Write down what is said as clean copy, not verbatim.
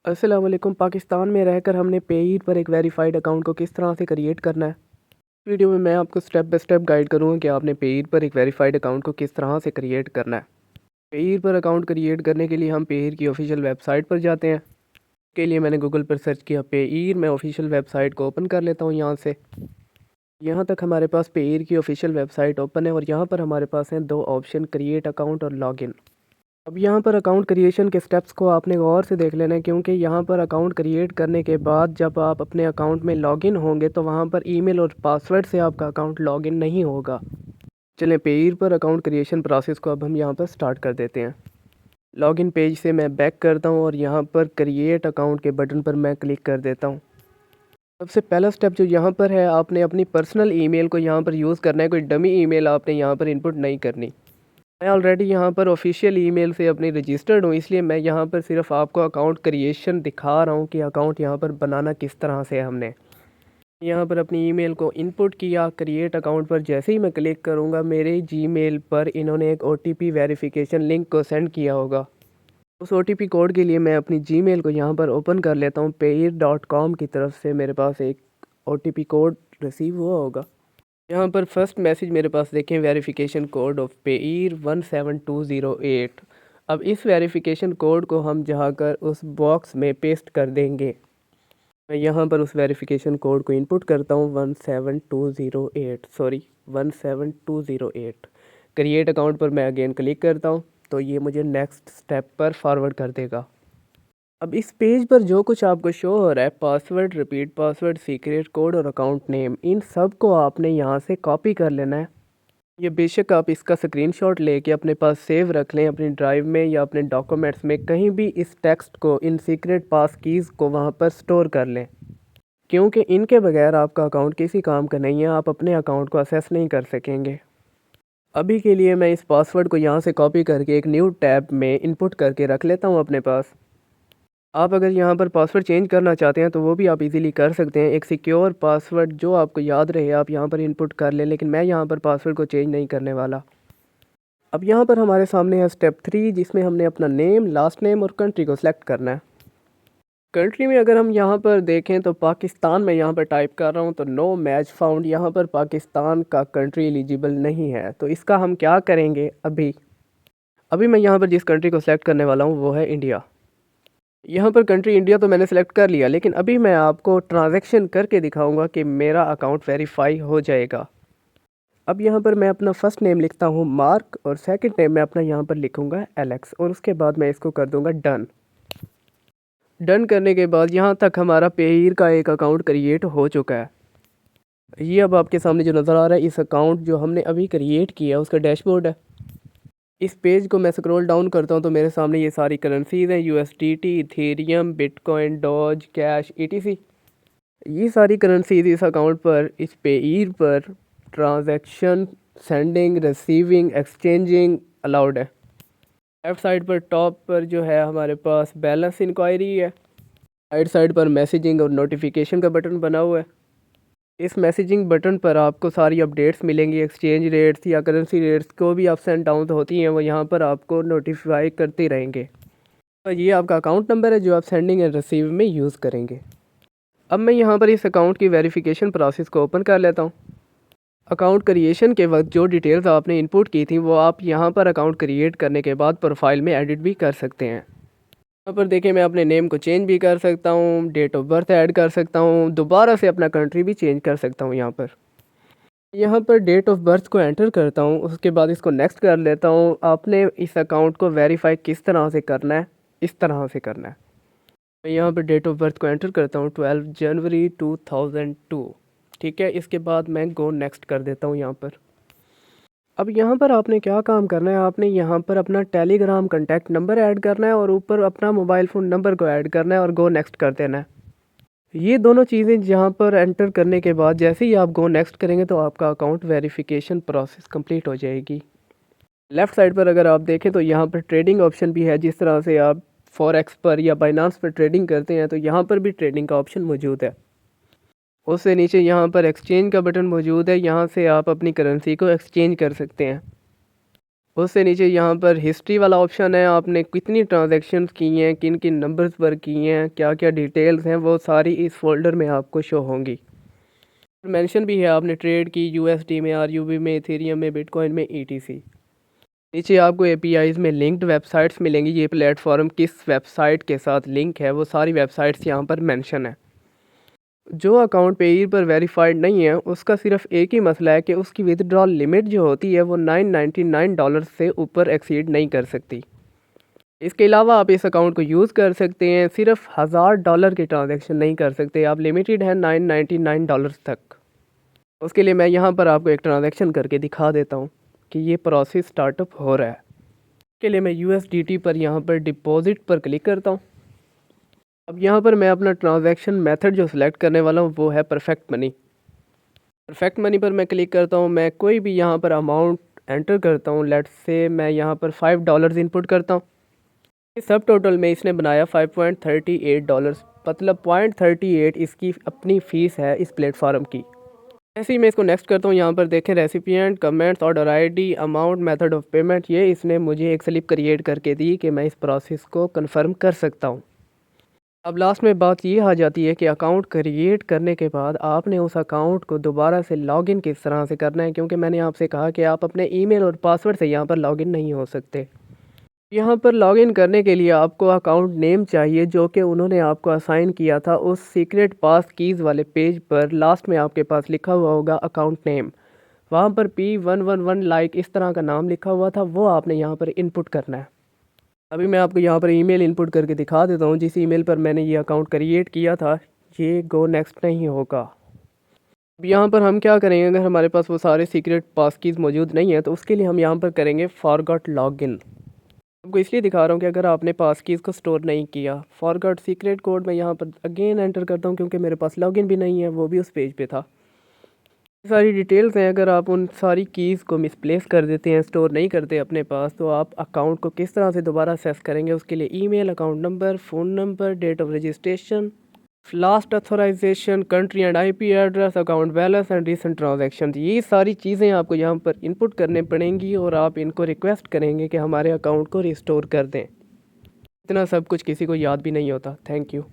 अस्सलाम वालेकुम। पाकिस्तान में रहकर हमने पेईर पर एक वेरीफाइड अकाउंट को किस तरह से क्रिएट करना है। वीडियो में मैं आपको स्टेप बाय स्टेप गाइड करूँगा कि आपने पेईर पर एक वेरीफाइड अकाउंट को किस तरह से क्रिएट करना है। पेईर पर अकाउंट क्रिएट करने के लिए हम पेईर की ऑफिशियल वेबसाइट पर जाते हैं। के लिए मैंने गूगल पर सर्च किया पेईर। मैं ऑफिशियल वेबसाइट को ओपन कर लेता हूँ। यहाँ से यहाँ तक हमारे पास पेईर की ऑफिशियल वेबसाइट ओपन है और यहाँ पर हमारे पास हैं दो ऑप्शन, क्रिएट अकाउंट और लॉगिन। अब यहाँ पर अकाउंट क्रिएशन के स्टेप्स को आपने गौर से देख लेना है, क्योंकि यहाँ पर अकाउंट क्रिएट करने के बाद जब आप अपने अकाउंट में लॉगिन होंगे तो वहाँ पर ईमेल और पासवर्ड से आपका अकाउंट लॉगिन नहीं होगा। चलें, पेईर पर अकाउंट क्रिएशन प्रोसेस को अब हम यहाँ पर स्टार्ट कर देते हैं। लॉगिन पेज से मैं बैक करता हूँ और यहाँ पर क्रिएट अकाउंट के बटन पर मैं क्लिक कर देता हूँ। सबसे पहला स्टेप जो यहाँ पर है, आपने अपनी पर्सनल ईमेल को यहाँ पर यूज़ करना है। कोई डमी ईमेल आपने यहाँ पर इनपुट नहीं करनी। मैं ऑलरेडी यहाँ पर ऑफिशियल ईमेल से अपनी रजिस्टर्ड हूँ, इसलिए मैं यहाँ पर सिर्फ आपको अकाउंट क्रिएशन दिखा रहा हूँ कि अकाउंट यहाँ पर बनाना किस तरह से है। हमने यहाँ पर अपनी ईमेल को इनपुट किया। क्रिएट अकाउंट पर जैसे ही मैं क्लिक करूँगा, मेरे जीमेल पर इन्होंने एक OTP वेरिफिकेशन लिंक को सेंड किया होगा। उस OTP कोड के लिए मैं अपनी जीमेल को यहाँ पर ओपन कर लेता हूँ। पेईर.com की तरफ से मेरे पास एक OTP कोड रिसीव हुआ होगा। यहाँ पर फर्स्ट मैसेज मेरे पास देखें, वेरिफिकेशन कोड ऑफ पेईर 17208। अब इस वेरिफिकेशन कोड को हम जाकर उस बॉक्स में पेस्ट कर देंगे। मैं यहाँ पर उस वेरिफिकेशन कोड को इनपुट करता हूँ 17208। क्रिएट अकाउंट पर मैं अगेन क्लिक करता हूँ तो ये मुझे नेक्स्ट स्टेप पर फॉरवर्ड कर देगा। अब इस पेज पर जो कुछ आपको शो हो रहा है, password, repeat password, secret code और अकाउंट नेम, इन सब को आपने यहाँ से कॉपी कर लेना है। ये बेशक आप इसका स्क्रीनशॉट लेके अपने पास सेव रख लें अपनी ड्राइव में या अपने डॉक्यूमेंट्स में, कहीं भी इस टेक्स्ट को, इन सीक्रेट पास कीज़ को वहाँ पर स्टोर कर लें, क्योंकि इनके बगैर आपका अकाउंट किसी काम का नहीं है। आप अपने अकाउंट को असेस नहीं कर सकेंगे। अभी के लिए मैं इस पासवर्ड को यहाँ से कॉपी करके एक न्यू टैब में इनपुट करके रख लेता हूँ अपने पास। आप अगर यहाँ पर पासवर्ड चेंज करना चाहते हैं तो वो भी आप इजीली कर सकते हैं। एक सिक्योर पासवर्ड जो आपको याद रहे आप यहाँ पर इनपुट कर लें, लेकिन मैं यहाँ पर पासवर्ड को चेंज नहीं करने वाला। अब यहाँ पर हमारे सामने है स्टेप 3, जिसमें हमने अपना नेम, लास्ट नेम और कंट्री को सिलेक्ट करना है। कंट्री में अगर हम यहाँ पर देखें तो पाकिस्तान में यहाँ पर टाइप कर रहा हूँ तो नो मैच फाउंड, यहाँ पर पाकिस्तान का कंट्री एलिजिबल नहीं है। तो इसका हम क्या करेंगे, अभी मैं यहाँ पर जिस कंट्री को सिलेक्ट करने वाला हूँ वो है इंडिया। यहाँ पर कंट्री इंडिया तो मैंने सेलेक्ट कर लिया, लेकिन अभी मैं आपको ट्रांजैक्शन करके दिखाऊंगा कि मेरा अकाउंट वेरीफाई हो जाएगा। अब यहाँ पर मैं अपना फ़र्स्ट नेम लिखता हूँ मार्क और सेकंड नेम मैं अपना यहाँ पर लिखूँगा एलेक्स, और उसके बाद मैं इसको कर दूँगा डन। डन करने के बाद यहाँ तक हमारा पेईर का एक अकाउंट क्रिएट हो चुका है। ये अब आपके सामने जो नज़र आ रहा है, इस अकाउंट जो हमने अभी क्रिएट किया उसका डैशबोर्ड है। इस पेज को मैं स्क्रॉल डाउन करता हूँ तो मेरे सामने ये सारी करेंसीज़ हैं, USDT, Ethereum, bitcoin, Doge, cash, ETC। ये सारी करेंसीज़ इस अकाउंट पर, इस पेईर पर transaction, sending, receiving, exchanging allowed है। लेफ़्ट साइड पर टॉप पर जो है हमारे पास बैलेंस इंक्वायरी है। राइट साइड पर मैसेजिंग और नोटिफिकेशन का बटन बना हुआ है। इस मैसेजिंग बटन पर आपको सारी अपडेट्स मिलेंगी, एक्सचेंज रेट्स या करेंसी रेट्स को भी अप्स एंड डाउन होती हैं, वो यहाँ पर आपको नोटिफाई करते रहेंगे। तो ये आपका अकाउंट नंबर है जो आप सेंडिंग एंड रिसीव में यूज़ करेंगे। अब मैं यहाँ पर इस अकाउंट की वेरिफिकेशन प्रोसेस को ओपन कर लेता हूँ। अकाउंट क्रिएशन के वक्त जो डिटेल्स आपने इनपुट की थी वो आप यहाँ पर अकाउंट क्रिएट करने के बाद प्रोफाइल में एडिट भी कर सकते हैं। यहाँ पर देखिए, मैं अपने नेम को चेंज भी कर सकता हूँ, डेट ऑफ बर्थ ऐड कर सकता हूँ, दोबारा से अपना कंट्री भी चेंज कर सकता हूँ। यहाँ पर डेट ऑफ बर्थ को एंटर करता हूँ, उसके बाद इसको नेक्स्ट कर लेता हूँ। आपने इस अकाउंट को वेरीफाई किस तरह से करना है, इस तरह से करना है। मैं यहाँ पर डेट ऑफ बर्थ को एंटर करता हूँ 12 जनवरी 2002। ठीक है, इसके बाद मैं गो नेक्स्ट कर देता हूँ यहाँ पर। अब यहाँ पर आपने क्या काम करना है, आपने यहाँ पर अपना टेलीग्राम कॉन्टैक्ट नंबर ऐड करना है और ऊपर अपना मोबाइल फ़ोन नंबर को ऐड करना है और गो नेक्स्ट कर देना है। ये दोनों चीज़ें जहाँ पर एंटर करने के बाद जैसे ही आप गो नेक्स्ट करेंगे तो आपका अकाउंट वेरिफिकेशन प्रोसेस कंप्लीट हो जाएगी। लेफ़्ट साइड पर अगर आप देखें तो यहाँ पर ट्रेडिंग ऑप्शन भी है। जिस तरह से आप फॉरेक्स पर या बाइनांस पर ट्रेडिंग करते हैं तो यहाँ पर भी ट्रेडिंग का ऑप्शन मौजूद है। उससे नीचे यहाँ पर एक्सचेंज का बटन मौजूद है, यहाँ से आप अपनी करेंसी को एक्सचेंज कर सकते हैं। उससे नीचे यहाँ पर हिस्ट्री वाला ऑप्शन है, आपने कितनी ट्रांजैक्शंस की हैं, किन किन नंबर्स पर की हैं, क्या क्या डिटेल्स हैं, वो सारी इस फोल्डर में आपको शो होंगी। मेंशन भी है आपने ट्रेड की यूएसडी में, आरयूबी में, इथेरियम में, बिटकॉइन में, ईटीसी। नीचे आपको एपीआईज में लिंक्ड वेबसाइट्स मिलेंगी, ये प्लेटफॉर्म किस वेबसाइट के साथ लिंक है वो सारी वेबसाइट्स यहाँ पर मेंशन है। जो अकाउंट पेयर पर वेरीफाइड नहीं है उसका सिर्फ एक ही मसला है कि उसकी विदड्रॉल लिमिट जो होती है वो $999 से ऊपर एक्सीड नहीं कर सकती। इसके अलावा आप इस अकाउंट को यूज़ कर सकते हैं, सिर्फ $1000 की ट्रांजैक्शन नहीं कर सकते, आप लिमिटेड है $999 तक। उसके लिए मैं यहाँ पर आपको एक ट्रांजैक्शन करके दिखा देता हूँ कि ये प्रोसेस स्टार्टअप हो रहा है। इसके लिए मैं यूएसडीटी पर यहाँ पर डिपॉजिट पर क्लिक करता हूँ। अब यहाँ पर मैं अपना ट्रांजैक्शन मेथड जो सिलेक्ट करने वाला हूँ वो है परफेक्ट मनी। परफेक्ट मनी पर मैं क्लिक करता हूँ, मैं कोई भी यहाँ पर अमाउंट एंटर करता हूँ, लेट्स से मैं यहाँ पर $5 इनपुट करता हूँ। इस सब टोटल में इसने बनाया $5.38, मतलब 0.38 इसकी अपनी फ़ीस है इस प्लेटफॉर्म की। ऐसे ही मैं इसको नेक्स्ट करता हूँ, यहाँ पर देखें recipient, comments, order ID, amount, method of payment, ये इसने मुझे एक स्लिप क्रिएट करके दी कि मैं इस प्रोसेस को कंफर्म कर सकता हूँ। अब लास्ट में बात ये आ जाती है कि अकाउंट क्रिएट करने के बाद आपने उस अकाउंट को दोबारा से लॉगिन किस तरह से करना है, क्योंकि मैंने आपसे कहा कि आप अपने ईमेल और पासवर्ड से यहाँ पर लॉगिन नहीं हो सकते। यहाँ पर लॉगिन करने के लिए आपको अकाउंट नेम चाहिए जो कि उन्होंने आपको असाइन किया था। उस सीक्रेट पास कीज़ वाले पेज पर लास्ट में आपके पास लिखा हुआ होगा अकाउंट नेम, वहाँ पर P111 लाइक इस तरह का नाम लिखा हुआ था, वो आपने यहाँ पर इनपुट करना है। अभी मैं आपको यहाँ पर ईमेल इनपुट करके दिखा देता हूँ जिस ईमेल पर मैंने ये अकाउंट क्रिएट किया था, ये गो नेक्स्ट नहीं होगा। अब यहाँ पर हम क्या करेंगे, अगर हमारे पास वो सारे सीक्रेट पास कीज़ मौजूद नहीं है तो उसके लिए हम यहाँ पर करेंगे फॉरगॉट लॉगिन। आपको इसलिए दिखा रहा हूँ कि अगर आपने पास कीज़ को स्टोर नहीं किया, फॉरगॉट सीक्रेट कोड मैं यहाँ पर अगेन एंटर करता हूँ क्योंकि मेरे पास लॉगिन भी नहीं है, वो भी उस पेज पे था। सारी डिटेल्स हैं, अगर आप उन सारी कीज़ को मिसप्लेस कर देते हैं, स्टोर नहीं करते अपने पास, तो आप अकाउंट को किस तरह से दोबारा एक्सेस करेंगे। उसके लिए email, account number, phone number, date of registration, last authorization, country and IP address, account balance and recent transaction, ये सारी चीज़ें आपको यहाँ पर इनपुट करने पड़ेंगी और आप इनको रिक्वेस्ट करेंगे कि हमारे अकाउंट को रिस्टोर कर दें। इतना सब कुछ किसी को याद भी नहीं होता। Thank you.